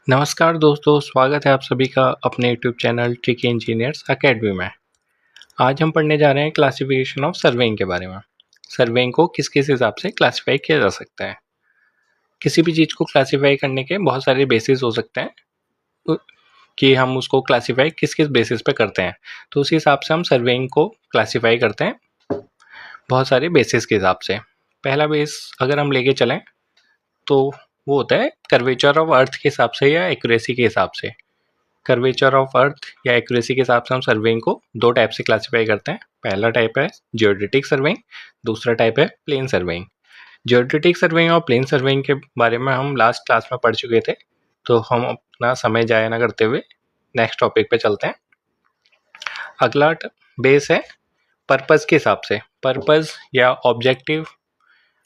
नमस्कार दोस्तों, स्वागत है आप सभी का अपने YouTube channel tricky engineers academy में। आज हम पढ़ने जा रहे हैं क्लासिफिकेशन ऑफ सर्वेइंग के बारे में। सर्वेइंग को किस किस हिसाब से क्लासिफाई किया जा सकता है। किसी भी चीज़ को क्लासिफाई करने के बहुत सारे बेसिस हो सकते हैं कि हम उसको क्लासिफाई किस किस बेसिस पे करते हैं। तो उसी हिसाब से हम सर्वेइंग को क्लासिफाई करते हैं बहुत सारे बेसिस के हिसाब से। पहला बेस अगर हम लेके चलें तो वो होता है कर्वेचर ऑफ अर्थ के हिसाब से या एक्यूरेसी के हिसाब से। कर्वेचर ऑफ अर्थ या एक्यूरेसी के हिसाब से हम सर्वेइंग को दो टाइप से क्लासिफाई करते हैं। पहला टाइप है जियोडेटिक सर्वेइंग, दूसरा टाइप है प्लेन सर्वेइंग। जियोडेटिक सर्वेइंग और प्लेन सर्वेइंग के बारे में हम लास्ट क्लास में पढ़ चुके थे, तो हम अपना समय जाया ना करते हुए नेक्स्ट टॉपिक पे चलते हैं। अगला बेस है पर्पस के हिसाब से। पर्पस या ऑब्जेक्टिव,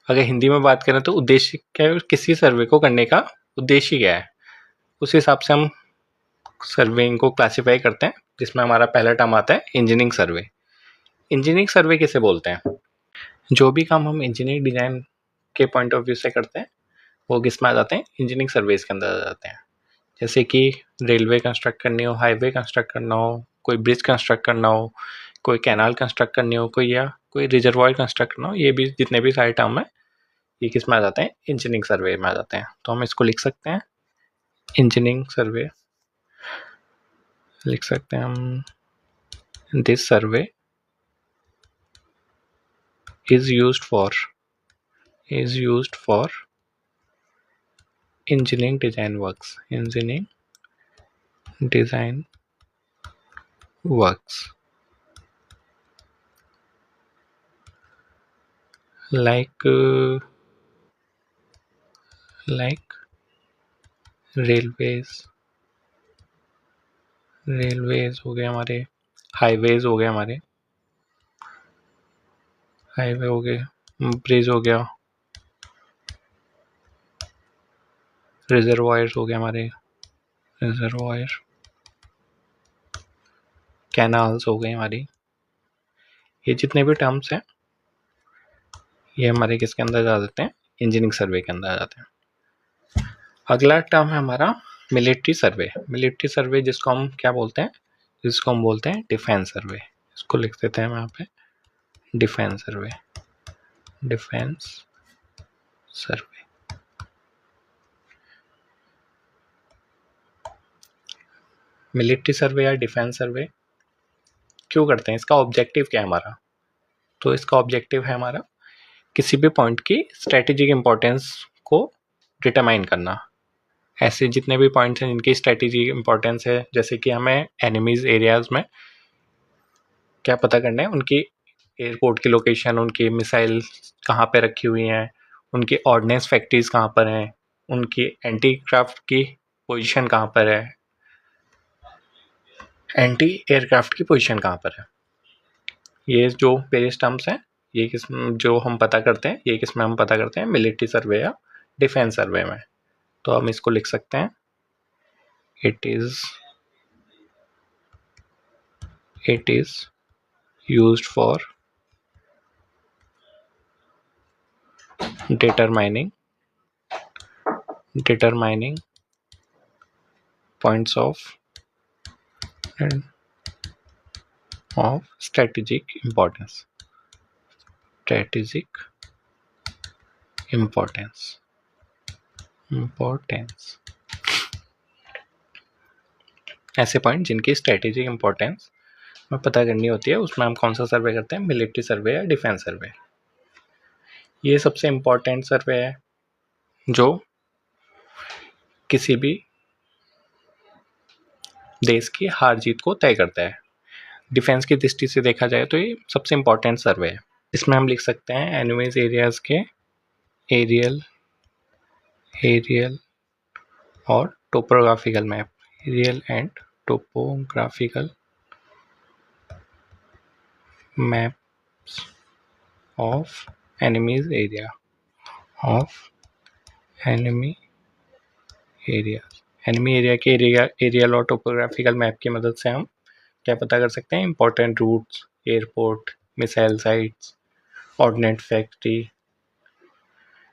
अगर हिंदी में बात करें तो उद्देश्य क्या है, किसी सर्वे को करने का उद्देश्य क्या है, उस हिसाब से हम सर्वेइंग को क्लासिफाई करते हैं। जिसमें हमारा पहला टर्म आता है इंजीनियरिंग सर्वे। इंजीनियरिंग सर्वे किसे बोलते हैं? जो भी काम हम इंजीनियरिंग डिजाइन के पॉइंट ऑफ व्यू से करते हैं वो किस में आ जाते हैं? इंजीनियरिंग सर्वेस के अंदर आ जाते हैं। जैसे कि रेलवे कंस्ट्रक्ट करनी हो, हाईवे कंस्ट्रक्ट करना हो, कोई ब्रिज कंस्ट्रक्ट करना हो, कोई कैनाल कंस्ट्रक्ट करनी हो, कोई रिजर्वॉयर कंस्ट्रक्ट करना हो, ये भी जितने भी सारे टर्म है ये किस में आ जाते हैं? इंजीनियरिंग सर्वे में आ जाते हैं। तो हम इसको लिख सकते हैं इंजीनियरिंग सर्वे, लिख सकते हैं हम this survey is used for engineering design works like railways हो गए हमारे, हाईवेज हो गए हमारे, हाईवे हो गए, ब्रिज हो गया, रिजर्वायर्स हो गए हमारे, रिजर्वायर, कैनाल्स हो गए हमारी। ये जितने भी टर्म्स हैं ये हमारे किसके अंदर आ जाते हैं? इंजीनियरिंग सर्वे के अंदर आ जाते हैं। अगला टर्म है हमारा मिलिट्री सर्वे। मिलिट्री सर्वे जिसको हम क्या बोलते हैं? जिसको हम बोलते हैं डिफेंस सर्वे। इसको लिख देते हैं यहाँ पे डिफेंस सर्वे। मिलिट्री सर्वे या डिफेंस सर्वे क्यों करते हैं? इसका ऑब्जेक्टिव क्या है हमारा? तो इसका ऑब्जेक्टिव है हमारा किसी भी पॉइंट की स्ट्रेटेजिक इंपॉर्टेंस को डिटरमाइन करना। ऐसे जितने भी पॉइंट्स हैं जिनकी स्ट्रेटेजिक इंपॉर्टेंस है, जैसे कि हमें एनिमीज एरियाज में क्या पता करना है, उनकी एयरपोर्ट की लोकेशन, उनकी मिसाइल कहाँ पे रखी हुई हैं, उनकी ऑर्डिनेंस फैक्ट्रीज कहाँ पर हैं, उनकी एंटी क्राफ्ट की पोजीशन कहाँ पर है, एंटी एयरक्राफ्ट की पोजीशन कहाँ पर है। ये जो वेरियस टर्म्स हैं ये किस जो हम पता करते हैं, ये किस में हम पता करते हैं? मिलिट्री सर्वे या डिफेंस सर्वे में। तो हम इसको लिख सकते हैं it is used for determining points of strategic importance ऐसे पॉइंट जिनकी स्ट्रेटेजिक इंपॉर्टेंस में पता करनी होती है, उसमें हम कौन सा सर्वे करते हैं? मिलिट्री सर्वे या डिफेंस सर्वे। ये सबसे इम्पोर्टेंट सर्वे है जो किसी भी देश की हार जीत को तय करता है। डिफेंस की दृष्टि से देखा जाए तो ये सबसे इम्पोर्टेंट सर्वे है। इसमें हम लिख सकते हैं एनिमीज एरियाज के एरियल और topographical map, aerial and topographical maps of enemy area के एरियल और टोपोग्राफिकल मैप की मदद से हम क्या पता कर सकते हैं? Important routes, airport, missile sites, ordinate factory,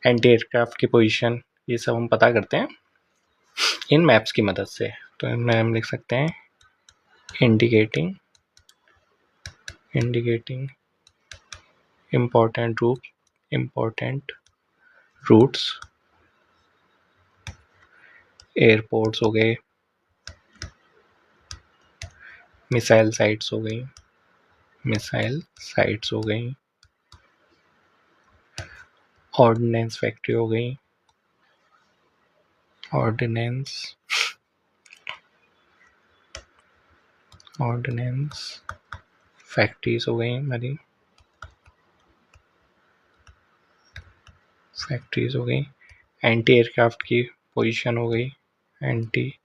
anti aircraft की पोजीशन, ये सब हम पता करते हैं इन मैप्स की मदद से। तो इनमें हम लिख सकते हैं इंडिकेटिंग इम्पोर्टेंट रूट्स, एयरपोर्ट्स हो गए, मिसाइल साइट्स हो गई, ऑर्डिनेंस फैक्ट्री हो गई, ऑर्डिनेंस फैक्ट्रीज हो गई हमारी, एंटी एयरक्राफ्ट की पोजीशन हो गई, एंटी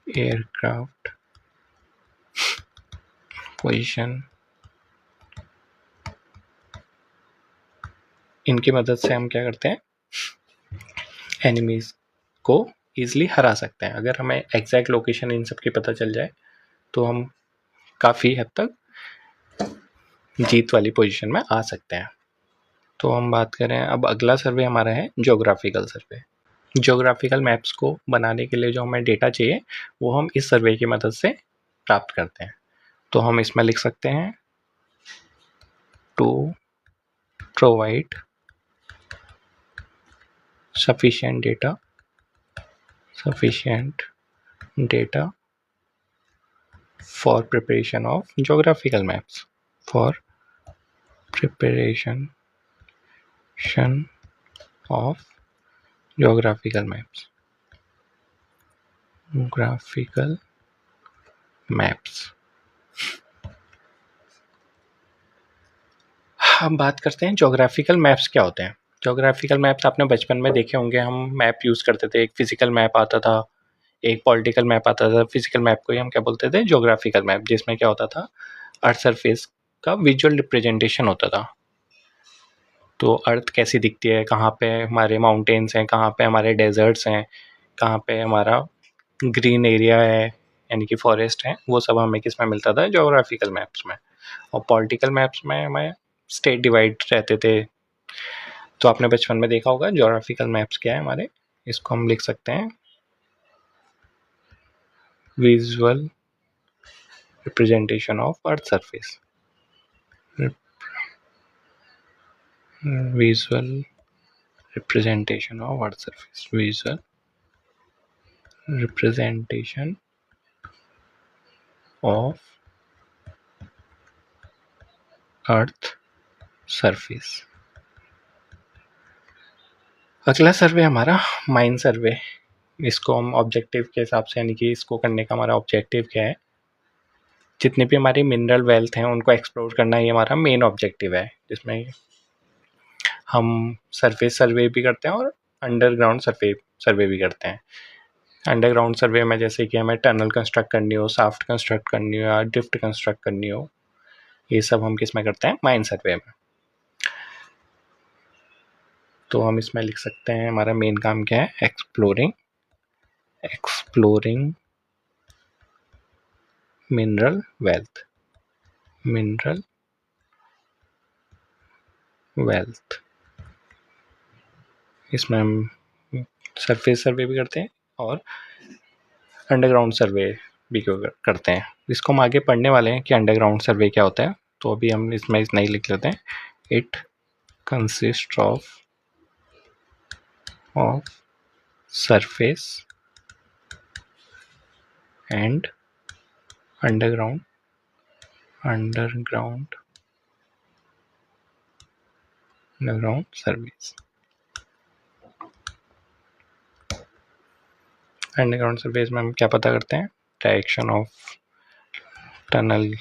एयरक्राफ्ट पोजीशन। इनकी मदद से हम क्या करते हैं, एनिमीज को ईजिली हरा सकते हैं। अगर हमें एग्जैक्ट लोकेशन इन सब की पता चल जाए तो हम काफ़ी हद तक जीत वाली पोजीशन में आ सकते हैं। तो हम बात करें, अब अगला सर्वे हमारा है ज्योग्राफिकल सर्वे। ज्योग्राफिकल मैप्स को बनाने के लिए जो हमें डेटा चाहिए वो हम इस सर्वे की मदद से प्राप्त करते हैं। तो हम इसमें लिख सकते हैं to provide sufficient data for preparation of geographical maps, graphical maps। हम बात करते हैं ज्योग्राफिकल मैप्स क्या होते हैं। ज्योग्राफिकल मैप्स आपने बचपन में देखे होंगे, हम मैप यूज़ करते थे। एक फिजिकल मैप आता था, एक पॉलिटिकल मैप आता था। फिजिकल मैप को ही हम क्या बोलते थे, ज्योग्राफिकल मैप, जिसमें क्या होता था, अर्थ सरफेस का विजुअल रिप्रेजेंटेशन होता था। तो अर्थ कैसी दिखती है, कहाँ पे हमारे माउंटेन्स हैं, कहाँ पे हमारे डेजर्ट्स हैं, कहाँ पे हमारा ग्रीन एरिया है यानी कि फॉरेस्ट है, वो सब हमें किस में मिलता था, ज्योग्राफिकल मैप्स में। और पॉलिटिकल मैप्स में हमें स्टेट डिवाइड रहते थे। तो आपने बचपन में देखा होगा ज्योग्राफिकल मैप्स क्या है हमारे। इसको हम लिख सकते हैं visual representation of earth surface. Visual representation of earth surface, visual representation of earth surface. अगला सर्वे हमारा माइन सर्वे। इसको हम ऑब्जेक्टिव के हिसाब से, यानी कि इसको करने का हमारा ऑब्जेक्टिव क्या है, जितने भी हमारी मिनरल वेल्थ हैं उनको एक्सप्लोर करना ही हमारा मेन ऑब्जेक्टिव है, जिसमें हम सरफेस सर्वे भी करते हैं और अंडरग्राउंड सर्वे भी करते हैं। अंडरग्राउंड सर्वे में जैसे कि हमें टनल कंस्ट्रक्ट करनी हो, साफ्ट कंस्ट्रक्ट करनी हो या ड्रिफ्ट कंस्ट्रक्ट करनी हो, ये सब हम किस में करते हैं, माइन सर्वे में। तो हम इसमें लिख सकते हैं हमारा मेन काम क्या है, एक्सप्लोरिंग मिनरल वेल्थ। इसमें हम सरफेस सर्वे भी करते हैं और अंडरग्राउंड सर्वे भी करते हैं। इसको हम आगे पढ़ने वाले हैं कि अंडरग्राउंड सर्वे क्या होता है। तो अभी हम इसमें इतना ही लिख लेते हैं, it consist of surface and underground service. Underground service में हम क्या पता करते हैं, direction of tunnel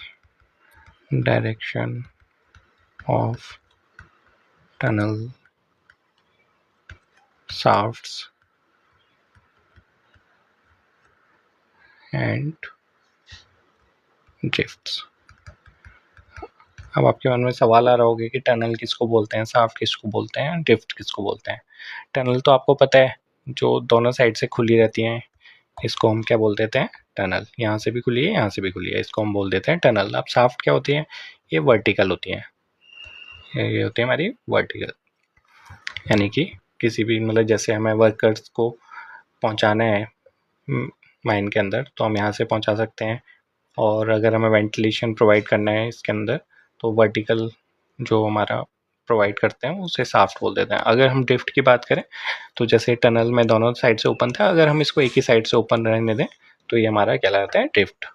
shafts and drifts. अब आपके मन में सवाल आ रहा होगा कि टनल किसको बोलते हैं, शाफ्ट किसको बोलते हैं, ड्रिफ्ट किसको बोलते हैं। टनल तो आपको पता है, जो दोनों साइड से खुली रहती हैं, इसको हम क्या बोल देते हैं, टनल। यहाँ से भी खुली है, यहाँ से भी खुली है, इसको हम बोल देते हैं टनल। अब शाफ्ट क्या होती है, ये वर्टिकल होती हैं, ये होती है हमारी वर्टिकल, यानी कि किसी भी, मतलब जैसे हमें वर्कर्स को पहुंचाना है माइन के अंदर तो हम यहाँ से पहुंचा सकते हैं, और अगर हमें वेंटिलेशन प्रोवाइड करना है इसके अंदर तो वर्टिकल जो हमारा प्रोवाइड करते हैं उसे साफ्ट बोल देते हैं। अगर हम ड्रिफ्ट की बात करें तो जैसे टनल में दोनों साइड से ओपन था, अगर हम इसको एक ही साइड से ओपन रहने दें तो ये हमारा कहलाता है ड्रिफ्ट।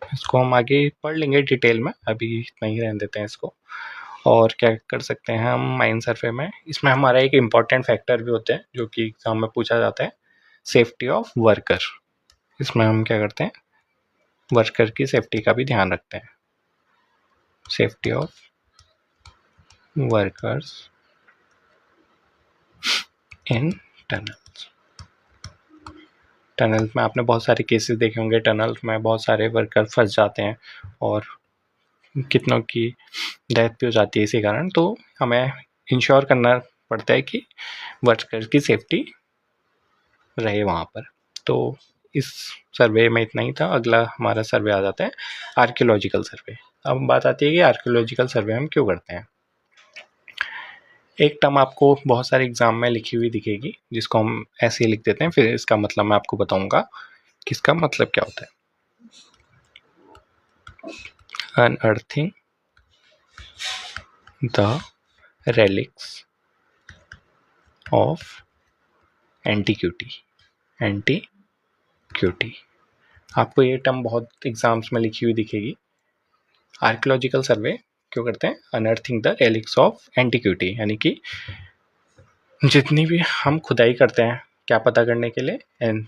इसको हम आगे पढ़ लेंगे डिटेल में, अभी इतना ही रहने देते हैं इसको। और क्या कर सकते हैं हम माइन सर्वे में, इसमें हमारा एक इम्पॉर्टेंट फैक्टर भी होता है जो कि एग्जाम में पूछा जाता है, सेफ्टी ऑफ वर्कर। इसमें हम क्या करते हैं, वर्कर की सेफ्टी का भी ध्यान रखते हैं। Safety of workers in tunnels. Tunnel में आपने बहुत सारे केसेस देखे होंगे, टनल में बहुत सारे वर्कर फंस जाते हैं और कितनों की डेथ भी हो जाती है इसी कारण। तो हमें इंश्योर करना पड़ता है कि वर्कर की सेफ्टी रहे वहाँ पर। तो इस सर्वे में इतना ही था। अगला हमारा सर्वे आ जाता है आर्कियोलॉजिकल सर्वे। अब बात आती है कि आर्कियोलॉजिकल सर्वे हम क्यों करते हैं। एक टर्म आपको बहुत सारे एग्जाम में लिखी हुई दिखेगी जिसको हम ऐसे ही लिख देते हैं, फिर इसका मतलब मैं आपको बताऊंगा कि इसका मतलब क्या होता है। Unearthing the relics of antiquity. Antiquity आपको ये टर्म बहुत एग्जाम्स में लिखी हुई दिखेगी। आर्कियोलॉजिकल सर्वे क्यों करते हैं, अनअर्थिंग द रेलिक्स ऑफ एंटीक्विटी, यानी कि जितनी भी हम खुदाई करते हैं क्या पता करने के लिए, एंड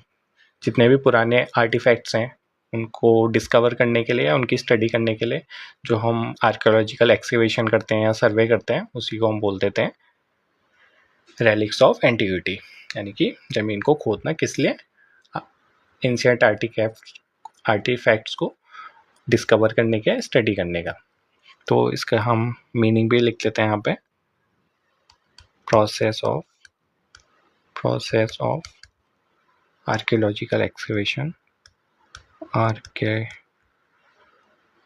जितने भी पुराने आर्टिफैक्ट्स हैं उनको डिस्कवर करने के लिए या उनकी स्टडी करने के लिए जो हम आर्कियोलॉजिकल एक्सकेवेशन करते हैं या सर्वे करते हैं उसी को हम बोल देते हैं रेलिक्स ऑफ एंटीक्विटी। यानी कि ज़मीन को खोदना किस लिए, एंशिएंट आर्टिफैक्ट्स को डिस्कवर करने का, स्टडी करने का। तो इसका हम मीनिंग भी लिख लेते हैं यहाँ पे, process of archaeological excavation,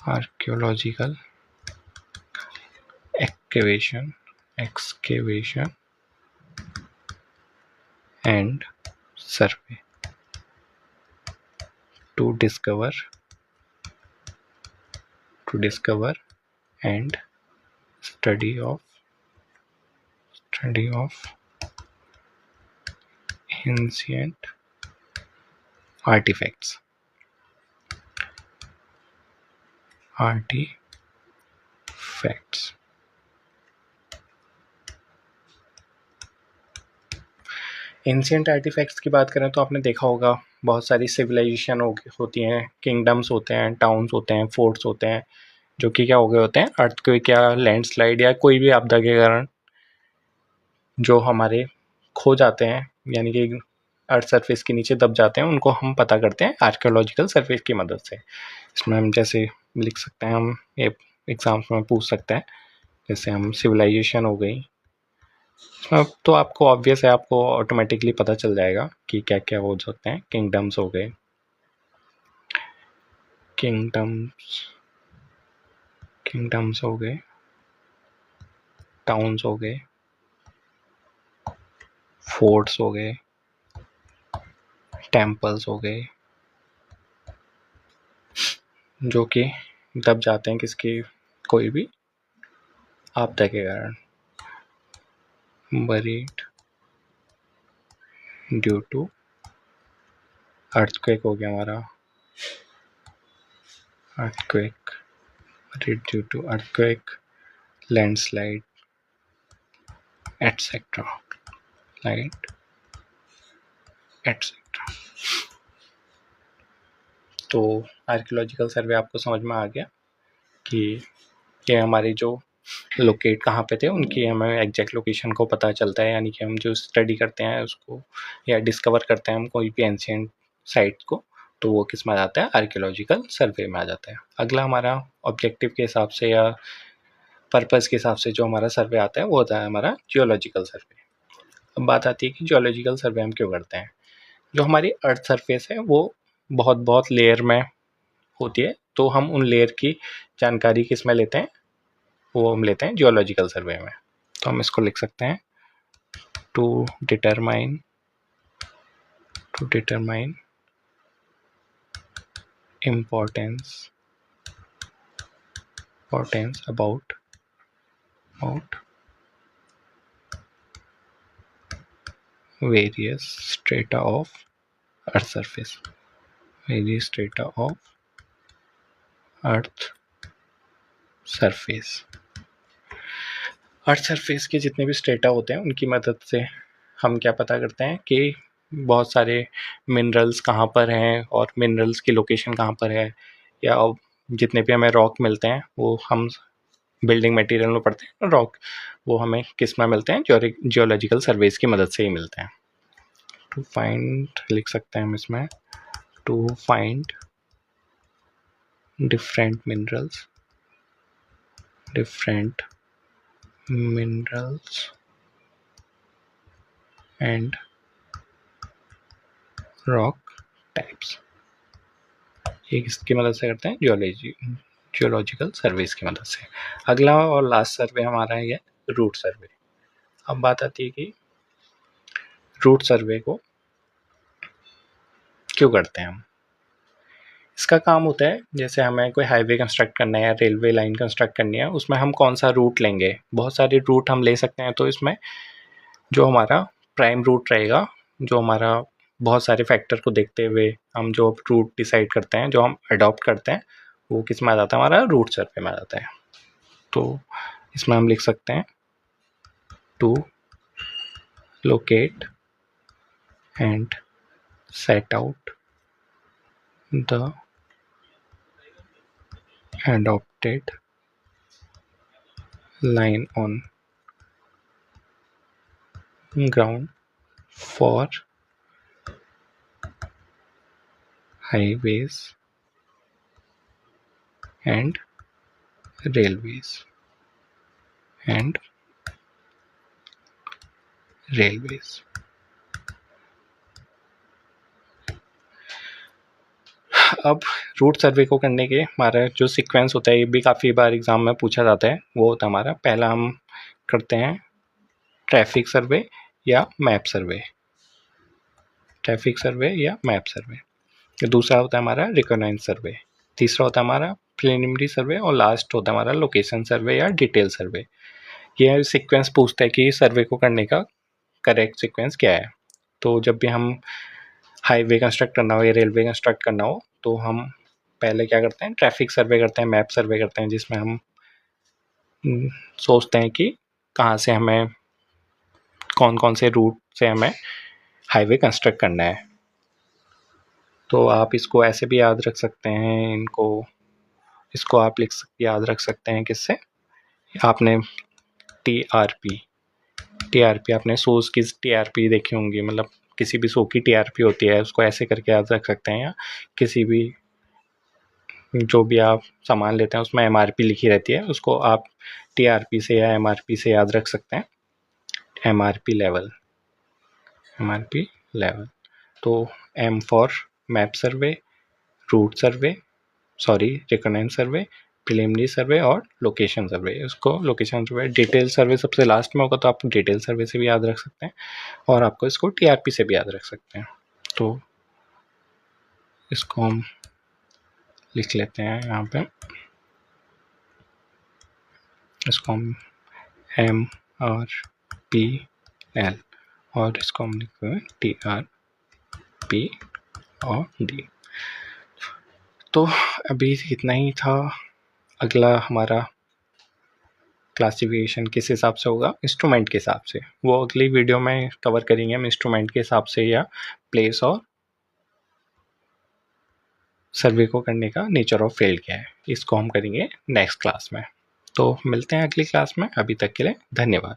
archaeological excavation and survey to discover and study of ancient artifacts ancient artifacts की बात करें तो आपने देखा होगा बहुत सारी सिविलाइजेशन होती हैं, किंगडम्स होते हैं, टाउन्स होते हैं, फोर्ट्स होते हैं, जो कि क्या हो गए होते हैं अर्थक्वेक या लैंडस्लाइड या कोई भी आपदा के कारण जो हमारे खो जाते हैं, यानी कि अर्थ सरफेस के नीचे दब जाते हैं, उनको हम पता करते हैं आर्कियोलॉजिकल सर्वे की मदद से। इसमें हम जैसे लिख सकते हैं, हम ये एग्जाम्स में पूछ सकते हैं, जैसे हम सिविलाइजेशन हो गई, अब तो आपको ऑब्वियस है, आपको ऑटोमेटिकली पता चल जाएगा कि क्या क्या हो सकते हैं। किंगडम्स हो गए, किंगडम्स हो गए, टाउन्स हो गए, फोर्ट्स हो गए, टेम्पल्स हो गए, जो कि दब जाते हैं किसकी, कोई भी आपदा के कारण, बरीड ड्यू टू अर्थक्वेक हो गया हमारा, earthquake, buried due to earthquake, landslide etcetera, तो आर्कियोलॉजिकल सर्वे आपको समझ में आ गया कि ये हमारे जो लोकेट कहाँ पे थे उनकी हमें एग्जैक्ट लोकेशन को पता चलता है, यानी कि हम जो स्टडी करते हैं उसको या डिस्कवर करते हैं हम कोई भी एंशिएंट साइट को, तो वो किस में आ जाता है, आर्कियोलॉजिकल सर्वे में आ जाता है। अगला हमारा ऑब्जेक्टिव के हिसाब से या पर्पज़ के हिसाब से जो हमारा सर्वे आता है वो होता है हमारा जियोलॉजिकल सर्वे। अब बात आती है कि जियोलॉजिकल सर्वे हम क्यों करते हैं। जो हमारी अर्थ सरफेस है वो बहुत लेयर में होती है, तो हम उन लेयर की जानकारी किस में लेते हैं, वो हम लेते हैं जियोलॉजिकल सर्वे में। तो हम इसको लिख सकते हैं, to determine to determine importance about various strata of earth surface, various strata of earth surface के जितने भी स्ट्रेटा होते हैं उनकी मदद से हम क्या पता करते हैं कि बहुत सारे मिनरल्स कहाँ पर हैं और मिनरल्स की लोकेशन कहाँ पर है, या जितने भी हमें रॉक मिलते हैं वो हम बिल्डिंग मटेरियल में पढ़ते हैं, रॉक वो हमें किस में मिलते हैं, जियोलॉजिकल सर्वेस की मदद से ही मिलते हैं। टू फाइंड लिख सकते हैं हम इसमें, to find different minerals and rock types, ये किसकी मदद से करते हैं, जियोलॉजिकल सर्वेस की मदद से। अगला और लास्ट सर्वे हमारा है रूट सर्वे। अब बात आती है कि रूट सर्वे को क्यों करते हैं हम। इसका काम होता है, जैसे हमें कोई हाईवे कंस्ट्रक्ट करना है या रेलवे लाइन कंस्ट्रक्ट करनी है, उसमें हम कौन सा रूट लेंगे, बहुत सारे रूट हम ले सकते हैं। तो इसमें जो हमारा प्राइम रूट रहेगा, जो हमारा बहुत सारे फैक्टर को देखते हुए हम जो रूट डिसाइड करते हैं, जो हम अडॉप्ट करते हैं, वो किस में आ जाता है, हमारा रूट सर्वे में आ जाता है। तो इसमें हम लिख सकते हैं to locate and set out the adopted line on ground for highways and railways अब रूट सर्वे को करने के हमारा जो सीक्वेंस होता है, ये भी काफ़ी बार एग्ज़ाम में पूछा जाता है। वो होता है हमारा, पहला हम करते हैं ट्रैफिक सर्वे या मैप सर्वे, दूसरा होता है हमारा रिकॉनाइंस सर्वे, तीसरा होता है हमारा प्रिलिमिनरी सर्वे, और लास्ट होता है हमारा लोकेशन सर्वे या डिटेल सर्वे। ये सीक्वेंस पूछता है कि सर्वे को करने का करेक्ट सीक्वेंस क्या है। तो जब भी हम हाईवे कंस्ट्रक्ट करना हो या रेलवे कंस्ट्रक्ट करना हो, तो हम पहले क्या करते हैं, ट्रैफिक सर्वे करते हैं, मैप सर्वे करते हैं, जिसमें हम सोचते हैं कि कहाँ से हमें कौन कौन से रूट से हमें हाईवे कंस्ट्रक्ट करना है। तो आप इसको ऐसे भी याद रख सकते हैं, इसको आप याद रख सकते हैं किससे, आपने टीआरपी आपने सोर्स की टीआरपी देखी होंगी, मतलब किसी भी शो की टीआरपी होती है, उसको ऐसे करके याद रख सकते हैं। या किसी भी जो भी आप सामान लेते हैं उसमें एमआरपी लिखी रहती है, उसको आप टीआरपी से या एमआरपी से याद रख सकते हैं, एमआरपी लेवल। तो M for map survey, route survey, reconnaissance survey, preliminary survey और लोकेशन सर्वे। इसको लोकेशन सर्वे, डिटेल सर्वे सबसे लास्ट में होगा, तो आप डिटेल सर्वे से भी याद रख सकते हैं, और आपको इसको टीआरपी से भी याद रख सकते हैं। तो इसको हम लिख लेते हैं यहाँ पे, इसको हम MRPL और इसको हम लिखते हैं TRP और D। तो अभी इतना ही था। अगला हमारा क्लासिफिकेशन किस हिसाब से होगा, इंस्ट्रूमेंट के हिसाब से, वो अगली वीडियो में कवर करेंगे हम, इंस्ट्रूमेंट के हिसाब से या प्लेस और सर्वे को करने का नेचर ऑफ फील्ड क्या है, इसको हम करेंगे नेक्स्ट क्लास में। तो मिलते हैं अगली क्लास में, अभी तक के लिए धन्यवाद।